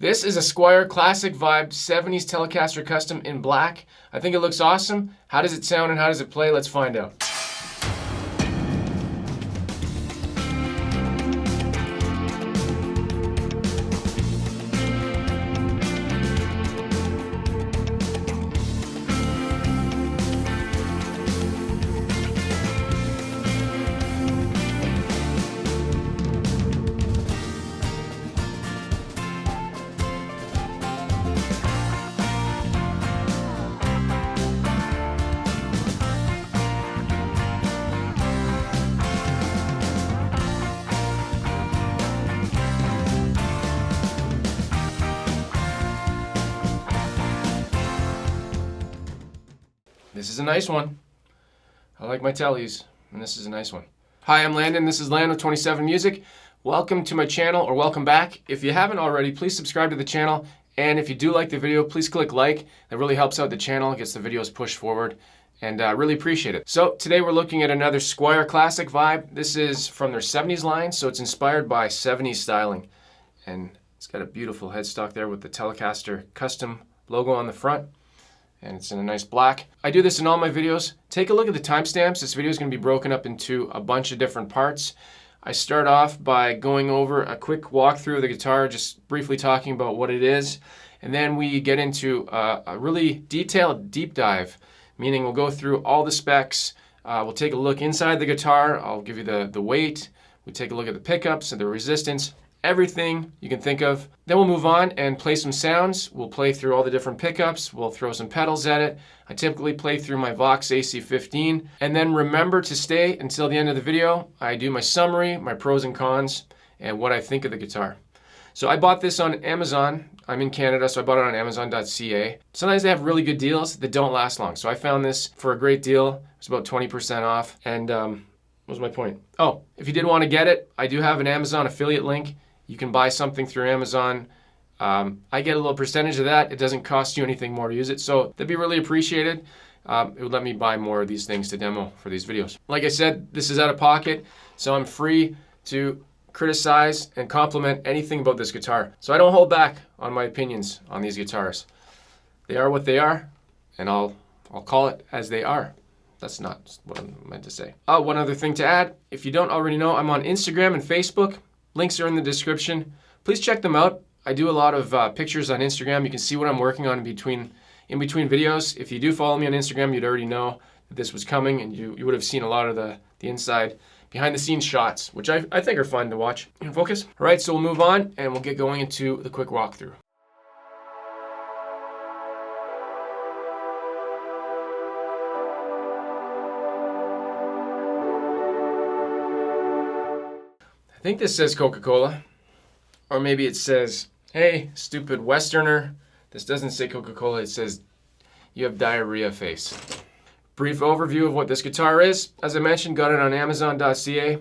This is a Squier Classic Vibe 70s Telecaster Custom in black. I think it looks awesome. How does it sound and how does it play? Let's find out. This is a nice one. I like my tellies, and this is a nice one. Hi, I'm Landon. This is Land with 27 Music. Welcome to my channel, or welcome back. If you haven't already, please subscribe to the channel. And if you do like the video, please click like. That really helps out the channel, gets the videos pushed forward, and I really appreciate it. So today we're looking at another Squier Classic Vibe. This is from their 70s line, so it's inspired by 70s styling. And it's got a beautiful headstock there with the Telecaster Custom logo on the front. And it's in a nice black. I do this in all my videos. Take a look at the timestamps. This video is going to be broken up into a bunch of different parts. I start off by going over a quick walkthrough of the guitar, just briefly talking about what it is. And then we get into a really detailed deep dive, meaning we'll go through all the specs. We'll take a look inside the guitar. I'll give you the weight. We take a look at the pickups and the resistance. Everything you can think of. Then we'll move on and play some sounds. We'll play through all the different pickups. We'll throw some pedals at it. I typically play through my Vox AC15. And then remember to stay until the end of the video. I do my summary, my pros and cons, and what I think of the guitar. So I bought this on Amazon. I'm in Canada, so I bought it on Amazon.ca. Sometimes they have really good deals that don't last long. So I found this for a great deal. It's about 20% off. And what was my point? Oh, if you did want to get it, I do have an Amazon affiliate link. You can buy something through Amazon. I get a little percentage of that. It doesn't cost you anything more to use it, so that'd be really appreciated. It would let me buy more of these things to demo for these videos. Like I said, this is out of pocket, so I'm free to criticize and compliment anything about this guitar. So I don't hold back on my opinions on these guitars. They are what they are, and I'll call it as they are. That's not what I meant to say. One other thing to add, if you don't already know, I'm on Instagram and Facebook. Links are in the description. Please check them out. I do a lot of pictures on Instagram. You can see what I'm working on in between videos. If you do follow me on Instagram, you'd already know that this was coming, and you would have seen a lot of the inside, behind the scenes shots, which I think are fun to watch. You can focus? All right, so we'll move on, and we'll get going into the quick walkthrough. I think this says Coca-Cola, or maybe it says, hey, stupid Westerner. This doesn't say Coca-Cola, it says you have diarrhea face. Brief overview of what this guitar is. As I mentioned, got it on Amazon.ca.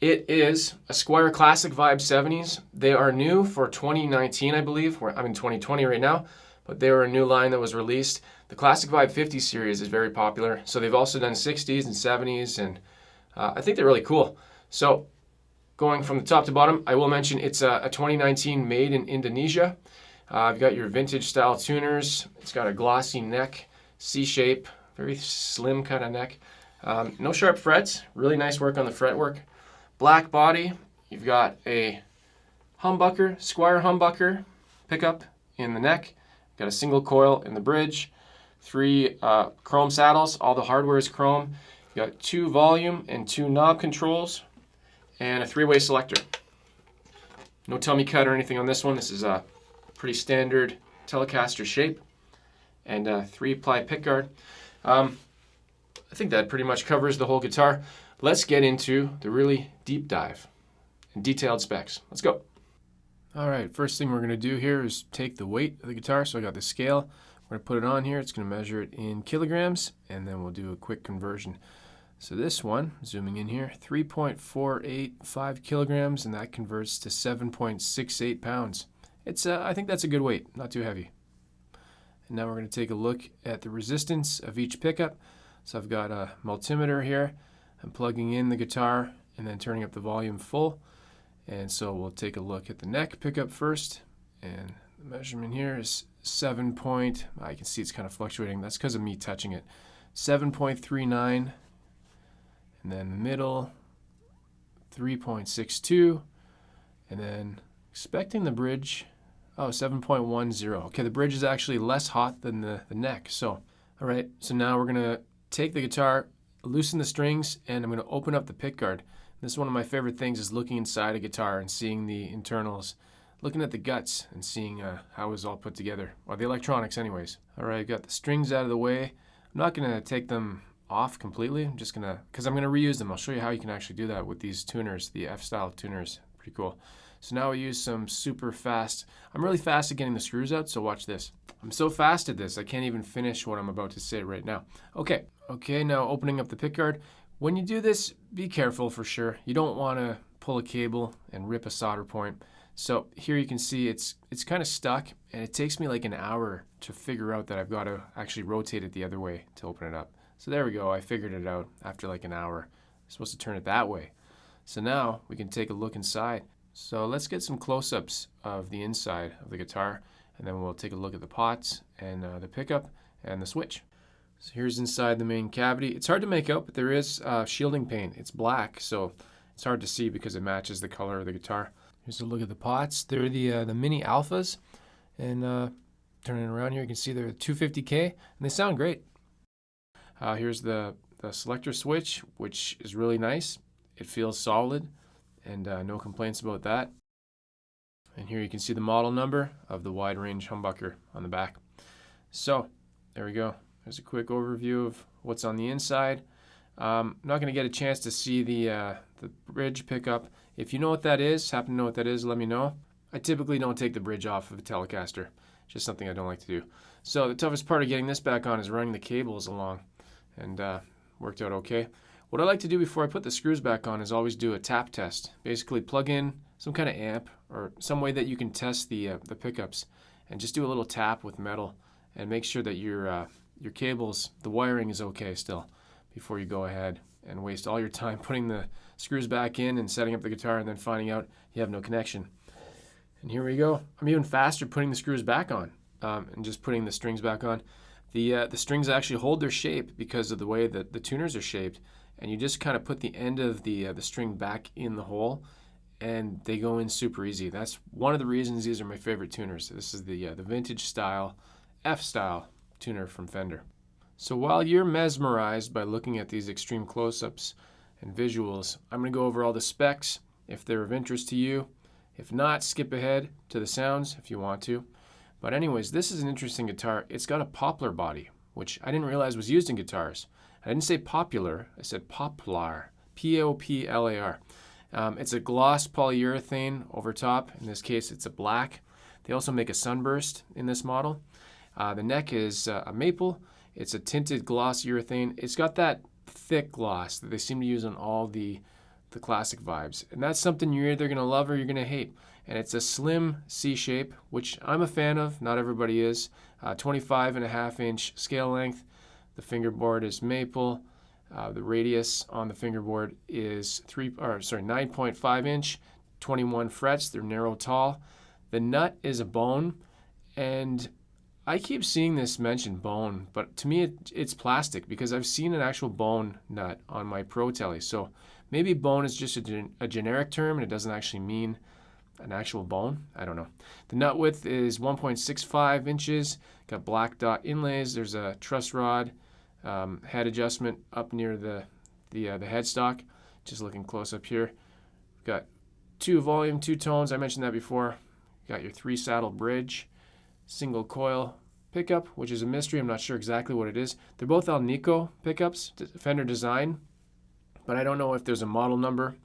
It is a Squier Classic Vibe 70s. They are new for 2019, I believe. I'm in 2020 right now, but they were a new line that was released. The Classic Vibe 50 series is very popular, so they've also done 60s and 70s, and I think they're really cool. So, going from the top to bottom, I will mention it's a 2019 made in Indonesia. You've got your vintage style tuners. It's got a glossy neck, C-shape, very slim kind of neck. No sharp frets, really nice work on the fretwork. Black body, you've got a humbucker, Squier humbucker pickup in the neck. Got a single coil in the bridge. 3 chrome saddles, all the hardware is chrome. You got 2 volume and 2 knob controls, and a 3-way selector. No tummy cut or anything on this one. This is a pretty standard Telecaster shape, and a 3-ply pickguard. I think that pretty much covers the whole guitar. Let's get into the really deep dive and detailed specs. Let's go. All right, first thing we're going to do here is take the weight of the guitar. So I got the scale. We're going to put it on here. It's going to measure it in kilograms, and then we'll do a quick conversion. So this one, zooming in here, 3.485 kilograms, and that converts to 7.68 pounds. I think that's a good weight, not too heavy. And now we're going to take a look at the resistance of each pickup. So I've got a multimeter here. I'm plugging in the guitar and then turning up the volume full. And so we'll take a look at the neck pickup first, And the measurement here is 7 point, I can see it's kind of fluctuating. That's because of me touching it. 7.39, and then the middle, 3.62, and then expecting the bridge, 7.10. Okay, the bridge is actually less hot than the neck. So, all right, so now we're gonna take the guitar, loosen the strings, and I'm gonna open up the pickguard. This is one of my favorite things, is looking inside a guitar and seeing the internals, looking at the guts and seeing how it's all put together, or the electronics anyways. All right, I've got the strings out of the way. I'm not gonna take them off completely. I'm just gonna, because I'm gonna reuse them. I'll show you how you can actually do that with these tuners, the F-style tuners. Pretty cool. So now we use some super fast, I'm really fast at getting the screws out, so watch this. I'm so fast at this, I can't even finish what I'm about to say right now. Okay, now opening up the pickguard. When you do this, be careful for sure. You don't wanna pull a cable and rip a solder point. So here you can see it's kind of stuck, and it takes me like an hour to figure out that I've got to actually rotate it the other way to open it up. So there we go, I figured it out after like an hour. I'm supposed to turn it that way. So now we can take a look inside. So let's get some close-ups of the inside of the guitar, and then we'll take a look at the pots and the pickup and the switch. So here's inside the main cavity. It's hard to make out, but there is shielding paint. It's black, so it's hard to see because it matches the color of the guitar. Here's a look at the pots. They're the mini alphas, and turning it around here, you can see they're 250K, and they sound great. Here's the selector switch, which is really nice. It feels solid, and no complaints about that. And here you can see the model number of the wide range humbucker on the back. So there we go. There's a quick overview of what's on the inside. I'm not going to get a chance to see the bridge pickup. If you know what that is, happen to know what that is, let me know. I typically don't take the bridge off of a Telecaster. Just something I don't like to do. So the toughest part of getting this back on is running the cables along, and worked out okay. What I like to do before I put the screws back on is always do a tap test. Basically plug in some kind of amp or some way that you can test the pickups, and just do a little tap with metal and make sure that your cables, the wiring is okay still, before you go ahead and waste all your time putting the screws back in and setting up the guitar and then finding out you have no connection. And here we go. I'm even faster putting the screws back on and just putting the strings back on. The strings actually hold their shape because of the way that the tuners are shaped, and you just kind of put the end of the string back in the hole, and they go in super easy. That's one of the reasons these are my favorite tuners. This is the vintage style, F-style tuner from Fender. So while you're mesmerized by looking at these extreme close-ups and visuals, I'm going to go over all the specs if they're of interest to you. If not, skip ahead to the sounds if you want to. But anyways, this is an interesting guitar. It's got a poplar body, which I didn't realize was used in guitars. I didn't say popular, I said poplar, P-O-P-L-A-R. It's a gloss polyurethane over top. In this case, it's a black. They also make a sunburst in this model. The neck is a maple. It's a tinted gloss urethane. It's got that thick gloss that they seem to use on all the classic vibes. And that's something you're either going to love or you're going to hate. And it's a slim C shape, which I'm a fan of. Not everybody is. 25.5-inch scale length. The fingerboard is maple. The radius on the fingerboard is 9.5 inch, 21 frets. They're narrow tall. The nut is a bone, and I keep seeing this mentioned bone, but to me it's plastic because I've seen an actual bone nut on my Pro Tele. So maybe bone is just a generic term and it doesn't actually mean an actual bone. I don't know. The nut width is 1.65 inches. Got black dot inlays. There's a truss rod head adjustment up near the headstock. Just looking close up here. Got 2 volume, 2 tones. I mentioned that before. Got your 3 saddle bridge. Single coil pickup, which is a mystery. I'm not sure exactly what it is. They're both Alnico pickups, Fender design, but I don't know if there's a model number.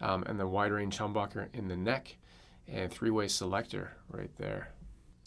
And the wide range humbucker in the neck, and 3-way selector right there.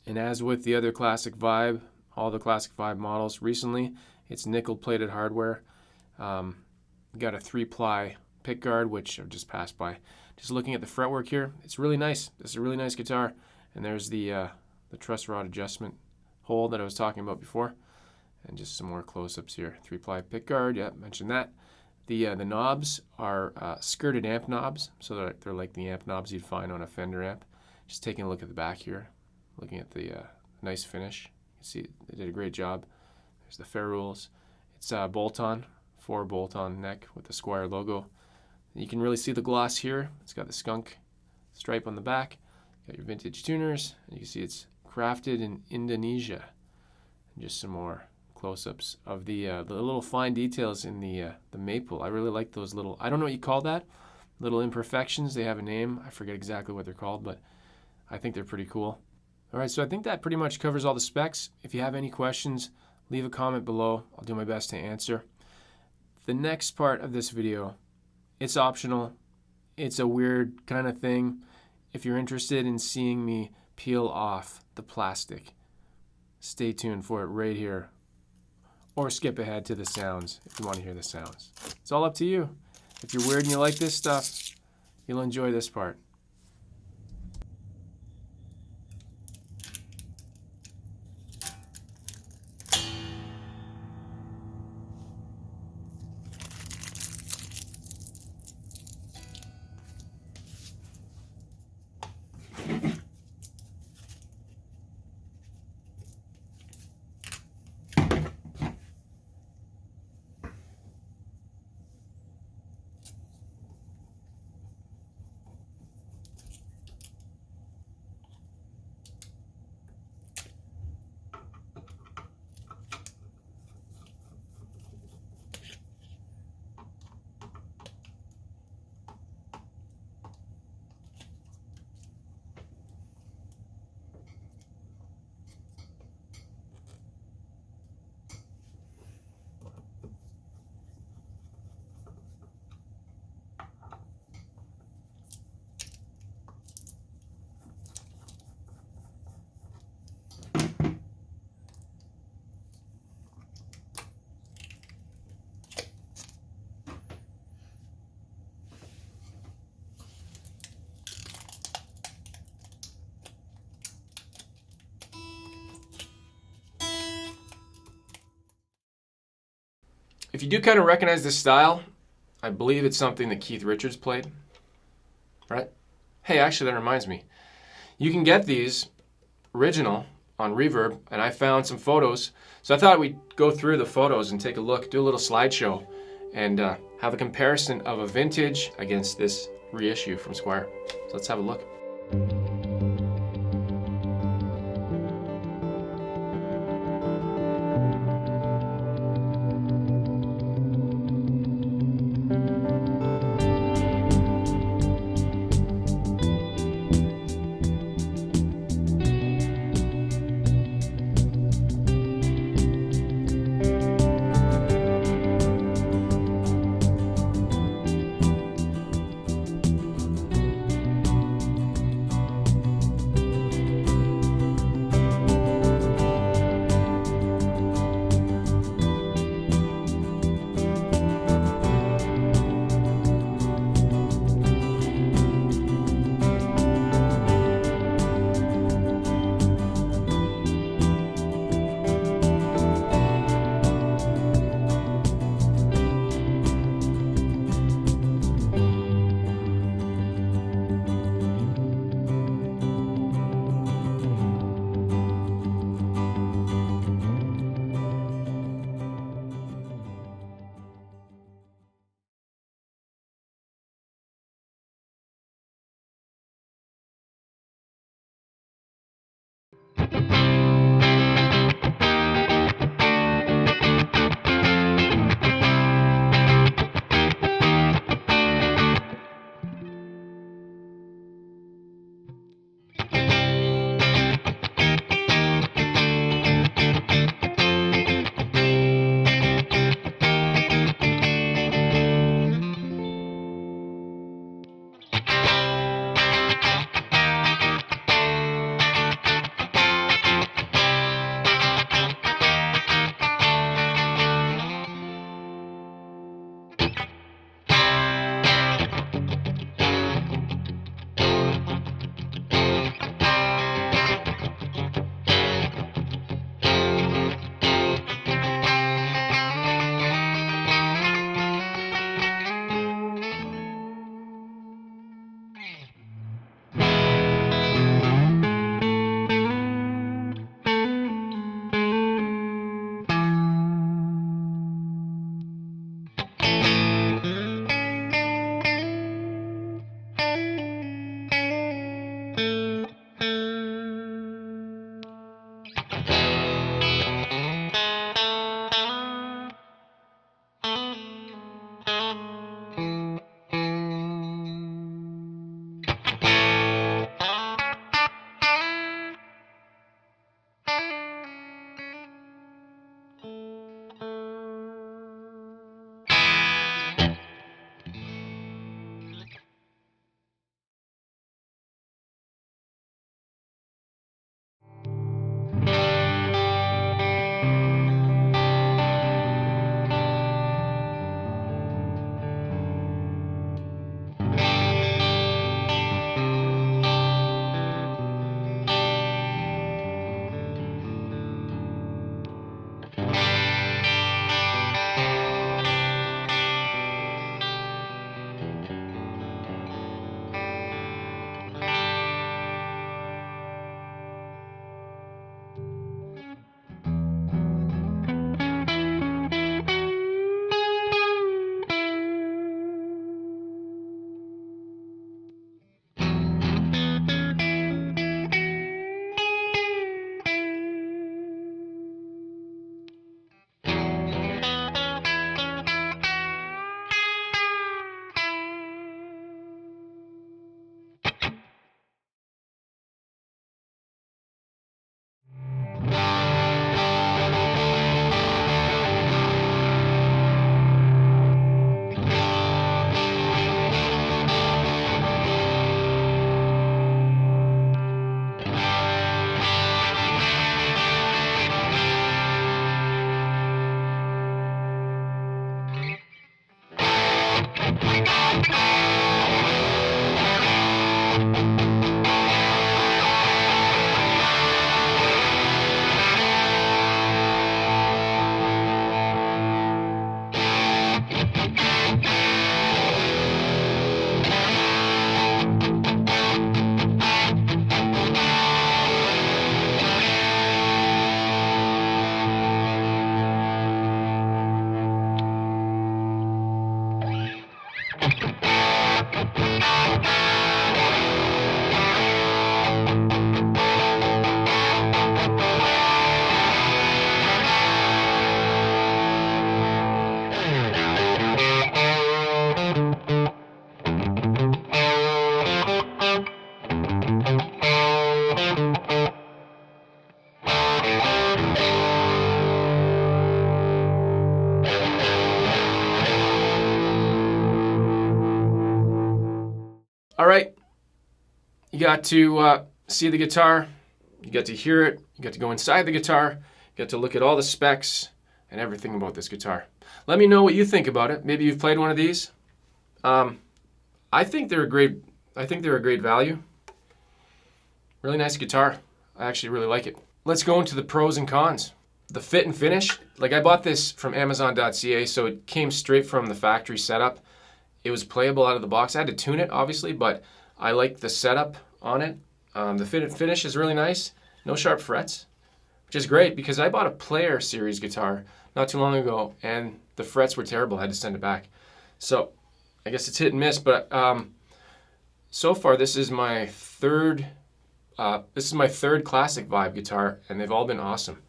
And as with the other Classic Vibe, all the Classic Vibe models recently, it's nickel plated hardware. Got a 3-ply pick guard, which I've just passed by. Just looking at the fretwork here, it's really nice. This is a really nice guitar. And there's the truss rod adjustment hole that I was talking about before. And just some more close-ups here. 3-ply pick guard, yeah, mentioned that. The knobs are skirted amp knobs, so they're like the amp knobs you'd find on a Fender amp. Just taking a look at the back here. looking at the nice finish. You can see they did a great job. There's the ferrules. It's bolt-on, 4 bolt-on neck with the Squier logo. You can really see the gloss here. It's got the skunk stripe on the back. Got your vintage tuners. And you can see it's crafted in Indonesia. And just some more close-ups of the little fine details in the maple. I really like those little, I don't know what you call that, little imperfections. They have a name. I forget exactly what they're called, but I think they're pretty cool. All right, so I think that pretty much covers all the specs. If you have any questions, leave a comment below. I'll do my best to answer. The next part of this video, it's optional. It's a weird kind of thing. If you're interested in seeing me peel off the plastic, stay tuned for it right here. Or skip ahead to the sounds if you want to hear the sounds. It's all up to you. If you're weird and you like this stuff, you'll enjoy this part. If you do kind of recognize this style, I believe it's something that Keith Richards played, right? Hey, actually that reminds me. You can get these original on Reverb, and I found some photos. So I thought we'd go through the photos and take a look, do a little slideshow, and have a comparison of a vintage against this reissue from Squier. So let's have a look. You got to see the guitar, you get to hear it, you get to go inside the guitar, you get to look at all the specs and everything about this guitar. Let me know what you think about it. Maybe you've played one of these. I think they're a great value. Really nice guitar. I actually really like it. Let's go into the pros and cons. The fit and finish. Like, I bought this from Amazon.ca, so it came straight from the factory setup. It was playable out of the box. I had to tune it, obviously, but I like the setup on it. The fit and finish is really nice. No sharp frets, which is great because I bought a Player Series guitar not too long ago, and the frets were terrible. I had to send it back. So I guess it's hit and miss, but so far this is my third Classic Vibe guitar, and they've all been awesome.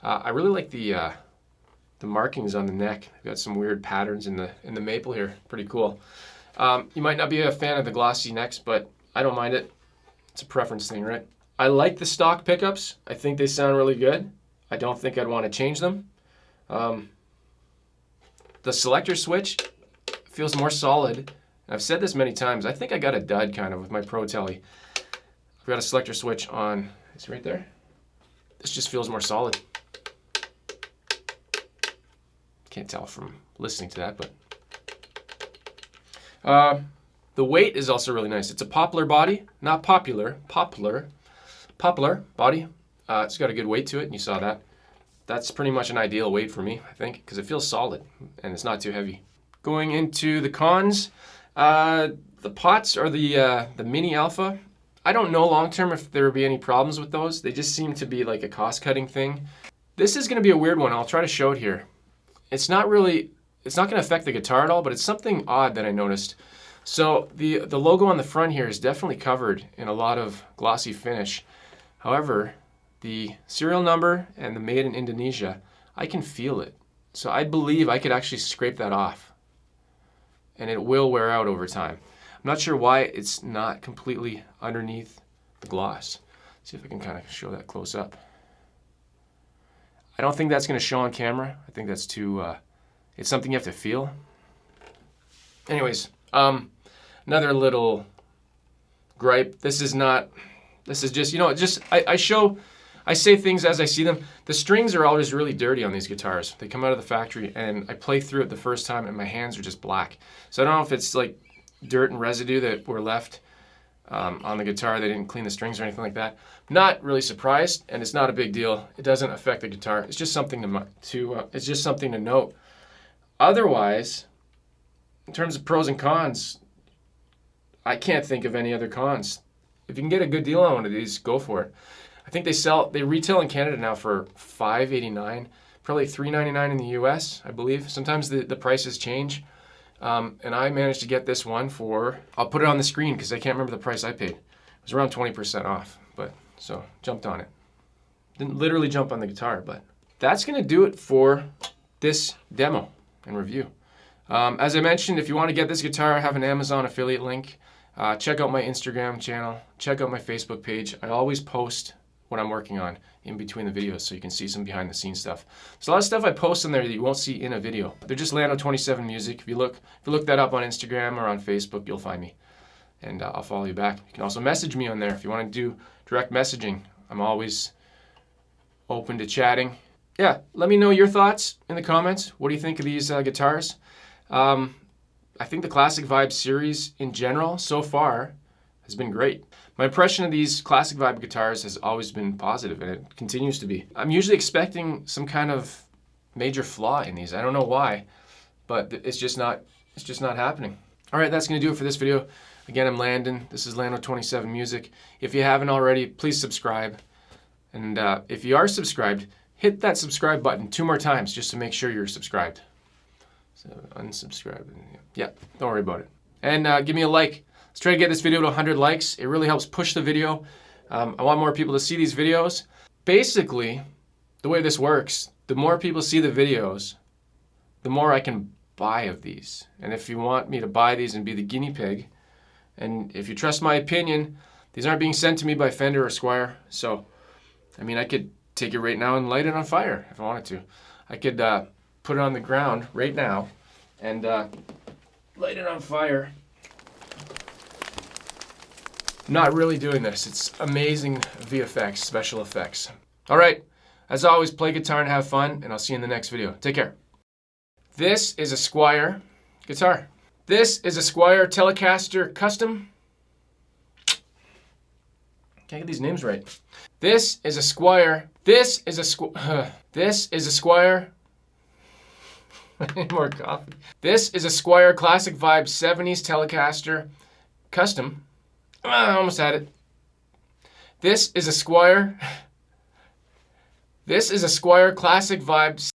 I really like the markings on the neck. They've got some weird patterns in the maple here. Pretty cool. You might not be a fan of the glossy necks, but I don't mind it. It's a preference thing, right? I like the stock pickups. I think they sound really good. I don't think I'd want to change them. The selector switch feels more solid. I've said this many times. I think I got a dud kind of with my Pro Tele. I've got a selector switch on. It's right there. This just feels more solid. Can't tell from listening to that, but the weight is also really nice. It's a poplar body, not popular, poplar body. It's got a good weight to it, and you saw that. That's pretty much an ideal weight for me, I think, because it feels solid and it's not too heavy. Going into the cons, the pots or the Mini Alpha. I don't know long term if there will be any problems with those. They just seem to be like a cost-cutting thing. This is going to be a weird one. I'll try to show it here. It's not going to affect the guitar at all, but it's something odd that I noticed. So the logo on the front here is definitely covered in a lot of glossy finish. However, the serial number and the made in Indonesia, I can feel it. So I believe I could actually scrape that off, and it will wear out over time. I'm not sure why it's not completely underneath the gloss. Let's see if I can kind of show that close up. I don't think that's going to show on camera. I think that's too, it's something you have to feel. Anyways, another little gripe. This is just, you know, I say things as I see them. The strings are always really dirty on these guitars. They come out of the factory, and I play through it the first time, and my hands are just black. So I don't know if it's like dirt and residue that were left on the guitar. They didn't clean the strings or anything like that. Not really surprised, and it's not a big deal. It doesn't affect the guitar. It's just something to note. Otherwise, in terms of pros and cons, I can't think of any other cons. If you can get a good deal on one of these, go for it. I think they retail in Canada now for $5.89, probably $3.99 in the US, I believe. Sometimes the prices change. And I managed to get this one for, I'll put it on the screen because I can't remember the price I paid. It was around 20% off, so jumped on it. Didn't literally jump on the guitar, but that's going to do it for this demo and review. As I mentioned, if you want to get this guitar, I have an Amazon affiliate link. Check out my Instagram channel. Check out my Facebook page. I always post what I'm working on in between the videos so you can see some behind the scenes stuff. There's a lot of stuff I post on there that you won't see in a video. They're just Lando 27 Music. If you look that up on Instagram or on Facebook, you'll find me. And I'll follow you back. You can also message me on there if you want to do direct messaging. I'm always open to chatting. Yeah, let me know your thoughts in the comments. What do you think of these guitars? I think the Classic Vibe series in general so far has been great. My impression of these Classic Vibe guitars has always been positive, and it continues to be. I'm usually expecting some kind of major flaw in these. I don't know why, but it's just not happening. All right, that's going to do it for this video. Again, I'm Landon. This is Lando 27 Music. If you haven't already, please subscribe. And if you are subscribed, hit that subscribe button 2 more times just to make sure you're subscribed. So unsubscribe. Yeah, don't worry about it. And give me a like. Let's try to get this video to 100 likes. It really helps push the video. I want more people to see these videos. Basically, the way this works, the more people see the videos, the more I can buy of these. And if you want me to buy these and be the guinea pig, and if you trust my opinion, these aren't being sent to me by Fender or Squier. So, I mean, I could take it right now and light it on fire if I wanted to. I could put it on the ground right now and light it on fire. I'm not really doing this. It's amazing VFX, special effects. All right, as always, play guitar and have fun, and I'll see you in the next video. Take care. This is a Squier guitar. This is a Squier Telecaster Custom. Can't get these names right. This is a Squier. This is a Squier. I need more coffee. This is a Squier Classic Vibe 70s Telecaster Custom. I almost had it. This is a Squier. This is a Squier Classic Vibe